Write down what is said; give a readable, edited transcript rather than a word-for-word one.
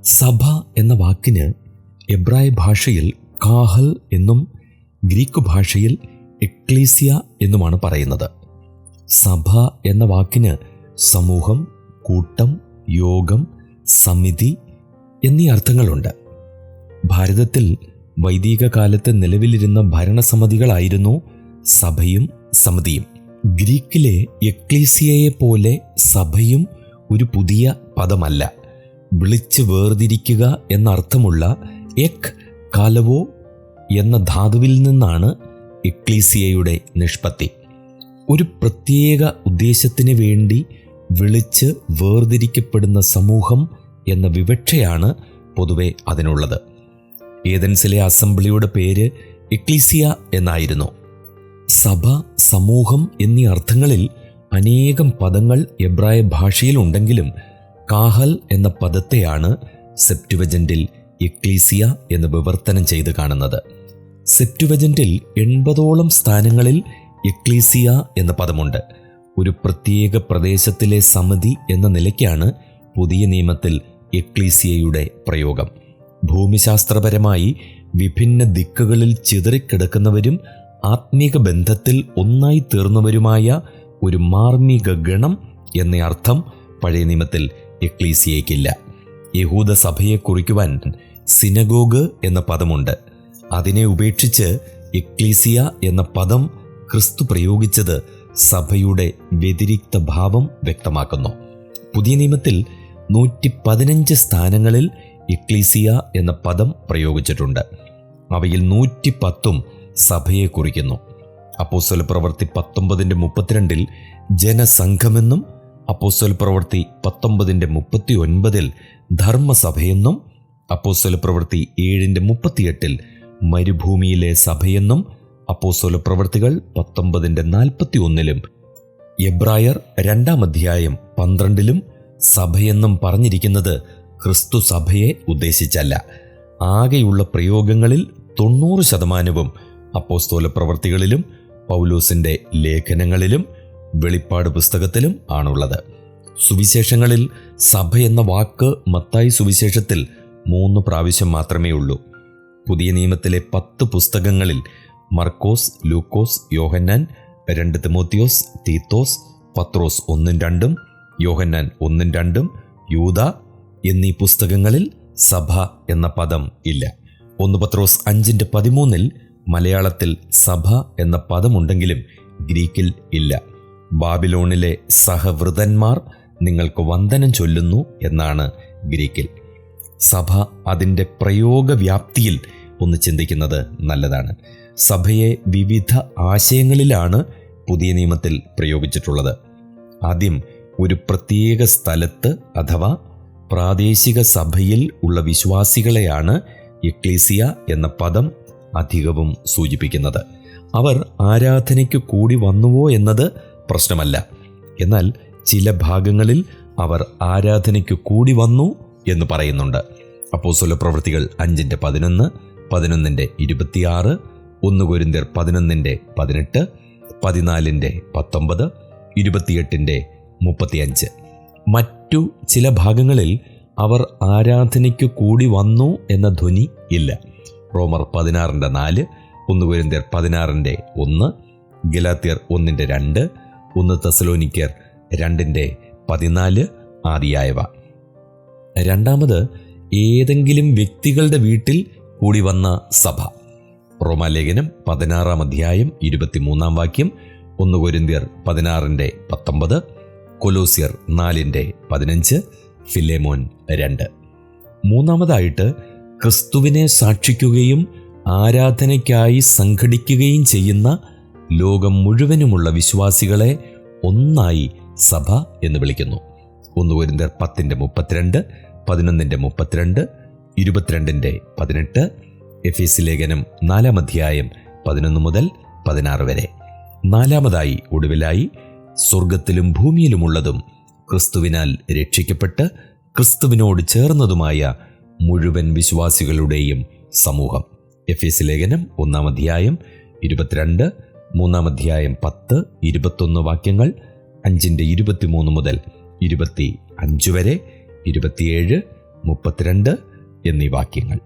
സഭ എന്ന വാക്കിന് എബ്രായ ഭാഷയിൽ കാഹൽ എന്നും ഗ്രീക്ക് ഭാഷയിൽ എക്ലീസിയ എന്നുമാണ് പറയുന്നത്. സഭ എന്ന വാക്കിന് സമൂഹം, കൂട്ടം, യോഗം, സമിതി എന്നീ അർത്ഥങ്ങളുണ്ട്. ഭാരതത്തിൽ വൈദിക കാലത്ത് നിലവിലിരുന്ന ഭരണസമിതികളായിരുന്നു സഭയും സമിതിയും. ഗ്രീക്കിലെ എക്ലീസിയയെ പോലെ സഭയും ഒരു പുതിയ പദമല്ല. വിളിച്ച് വേർതിരിക്കുക എന്നർത്ഥമുള്ള എക് കാലവോ എന്ന ധാതുവിൽ നിന്നാണ് എക്ലീസിയയുടെ നിഷ്പത്തി. ഒരു പ്രത്യേക ഉദ്ദേശത്തിന് വേണ്ടി വിളിച്ച് വേർതിരിക്കപ്പെടുന്ന സമൂഹം എന്ന വിവക്ഷയാണ് പൊതുവെ അതിനുള്ളത്. ഏഥൻസിലെ അസംബ്ലിയുടെ പേര് എക്ലീസിയ എന്നായിരുന്നു. സഭ, സമൂഹം എന്നീ അർത്ഥങ്ങളിൽ അനേകം പദങ്ങൾ എബ്രായ ഭാഷയിലുണ്ടെങ്കിലും കാഹൽ എന്ന പദത്തെയാണ് സെപ്റ്റുവജന്റിൽ എക്ലീസിയ എന്ന് വിവർത്തനം ചെയ്ത് കാണുന്നത്. സെപ്റ്റുവജന്റിൽ 80ഓളം സ്ഥാനങ്ങളിൽ എക്ലീസിയ എന്ന പദമുണ്ട്. ഒരു പ്രത്യേക പ്രദേശത്തിലെ സമിതി എന്ന നിലയ്ക്കാണ് പുതിയ നിയമത്തിൽ എക്ലീസിയയുടെ പ്രയോഗം. ഭൂമിശാസ്ത്രപരമായി വിഭിന്ന ദിക്കുകളിൽ ചിതറിക്കിടക്കുന്നവരും ആത്മീക ബന്ധത്തിൽ ഒന്നായി തീർന്നവരുമായ ഒരു മാർമിക ഗണം എന്ന അർത്ഥം പഴയ നിയമത്തിൽ എക്ലീസിയയ്ക്കില്ല. യഹൂദ സഭയെ കുറിക്കുവാൻ സിനഗോഗ് എന്ന പദമുണ്ട്. അതിനെ ഉപേക്ഷിച്ച് എക്ലീസിയ എന്ന പദം ക്രിസ്തു പ്രയോഗിച്ചത് സഭയുടെ വ്യതിരിക്ത ഭാവം വ്യക്തമാക്കുന്നു. പുതിയ നിയമത്തിൽ 115 സ്ഥാനങ്ങളിൽ എക്ലീസിയ എന്ന പദം പ്രയോഗിച്ചിട്ടുണ്ട്. അവയിൽ 110ഉം സഭയെ കുറിക്കുന്നു. അപ്പോസ്തലപ്രവൃത്തി 19:32 ജനസംഘമെന്നും അപ്പോസ്തലപ്രവൃത്തി 19:39 ധർമ്മസഭയെന്നും അപ്പോസ്തലപ്രവൃത്തി 7:38 മരുഭൂമിയിലെ സഭയെന്നും അപ്പോസ്തലപ്രവൃത്തികൾ 19:41 എബ്രായർ 2:12 സഭയെന്നും പറഞ്ഞിരിക്കുന്നത് ക്രിസ്തു സഭയെ ഉദ്ദേശിച്ചല്ല. ആകെയുള്ള പ്രയോഗങ്ങളിൽ 90% അപ്പോസ്തല പ്രവൃത്തികളിലും പൗലോസിൻ്റെ ലേഖനങ്ങളിലും വെളിപ്പാട് പുസ്തകത്തിലും ആണുള്ളത്. സുവിശേഷങ്ങളിൽ സഭ എന്ന വാക്ക് മത്തായി സുവിശേഷത്തിൽ 3 പ്രാവശ്യം മാത്രമേ ഉള്ളൂ. പുതിയ നിയമത്തിലെ 10 പുസ്തകങ്ങളിൽ മർക്കോസ്, ലൂക്കോസ്, യോഹന്നാൻ, 2 തിമോത്തിയോസ്, തീത്തോസ്, പത്രോസ് 1-2, യോഹന്നാൻ 1-2, യൂദ എന്നീ പുസ്തകങ്ങളിൽ സഭ എന്ന പദം ഇല്ല. 1 പത്രോസ് 5:13 മലയാളത്തിൽ സഭ എന്ന പദമുണ്ടെങ്കിലും ഗ്രീക്കിൽ ഇല്ല. ബാബിലോണിലെ സഹവൃതന്മാർ നിങ്ങൾക്ക് വന്ദനം ചൊല്ലുന്നു എന്നാണ് ഗ്രീക്കിൽ. സഭ അതിൻ്റെ പ്രയോഗവ്യാപ്തിയിൽ ഒന്ന് ചിന്തിക്കുന്നത് നല്ലതാണ്. സഭയെ വിവിധ ആശയങ്ങളിലാണ് പുതിയ നിയമത്തിൽ പ്രയോഗിച്ചിട്ടുള്ളത്. ആദ്യം ഒരു പ്രത്യേക സ്ഥലത്ത് അഥവാ പ്രാദേശിക സഭയിൽ ഉള്ള വിശ്വാസികളെയാണ് എക്ലീസിയ എന്ന പദം അധികവും സൂചിപ്പിക്കുന്നത്. അവർ ആരാധനയ്ക്ക് കൂടി വന്നുവോ എന്നത് പ്രശ്നമല്ല. എന്നാൽ ചില ഭാഗങ്ങളിൽ അവർ ആരാധനയ്ക്ക് കൂടി വന്നു എന്ന് പറയുന്നുണ്ട്. അപ്പോസ്തല പ്രവൃത്തികൾ 5:11, 11:26, 1 കൊരിന്ത്യർ 11:18, 14:19, 28:35. മറ്റു ചില ഭാഗങ്ങളിൽ അവർ ആരാധനയ്ക്ക് കൂടി വന്നു എന്ന ധ്വനി ഇല്ല. റോമർ 16:4, 1 കൊരിന്ത്യർ 16:1, ഗലാത്യർ 1:2, 1 തെസ്സലോനിക്കർ 2:14 ആദിയായവ. രണ്ടാമത് ഏതെങ്കിലും വ്യക്തികളുടെ വീട്ടിൽ കൂടി വന്ന സഭ. റോമാലേഖനം 16:23, 1 കൊരിന്ത്യർ 16:19, കൊലോസ്യർ 4:15, ഫിലേമോൻ 2. മൂന്നാമതായിട്ട് ക്രിസ്തുവിനെ സാക്ഷിക്കുകയും ആരാധനയ്ക്കായി സംഘടിക്കുകയും ചെയ്യുന്ന ലോകം മുഴുവനുമുള്ള വിശ്വാസികളെ ഒന്നായി സഭ എന്ന് വിളിക്കുന്നു. 1 കൊരിന്ത്യർ 10:32, 11:32, 22:18, എഫേസ്യ ലേഖനം 4:11 വരെ. നാലാമതായി ഒടുവിലായി സ്വർഗത്തിലും ഭൂമിയിലുമുള്ളതും ക്രിസ്തുവിനാൽ രക്ഷിക്കപ്പെട്ട് ക്രിസ്തുവിനോട് ചേർന്നതുമായ മുഴുവൻ വിശ്വാസികളുടെയും സമൂഹം. എഫേസ്യ ലേഖനം 1:22, 3:10, 21 വാക്യങ്ങൾ, 5:23 മുതൽ 25 വരെ, 27, 32 എന്നീ വാക്യങ്ങൾ.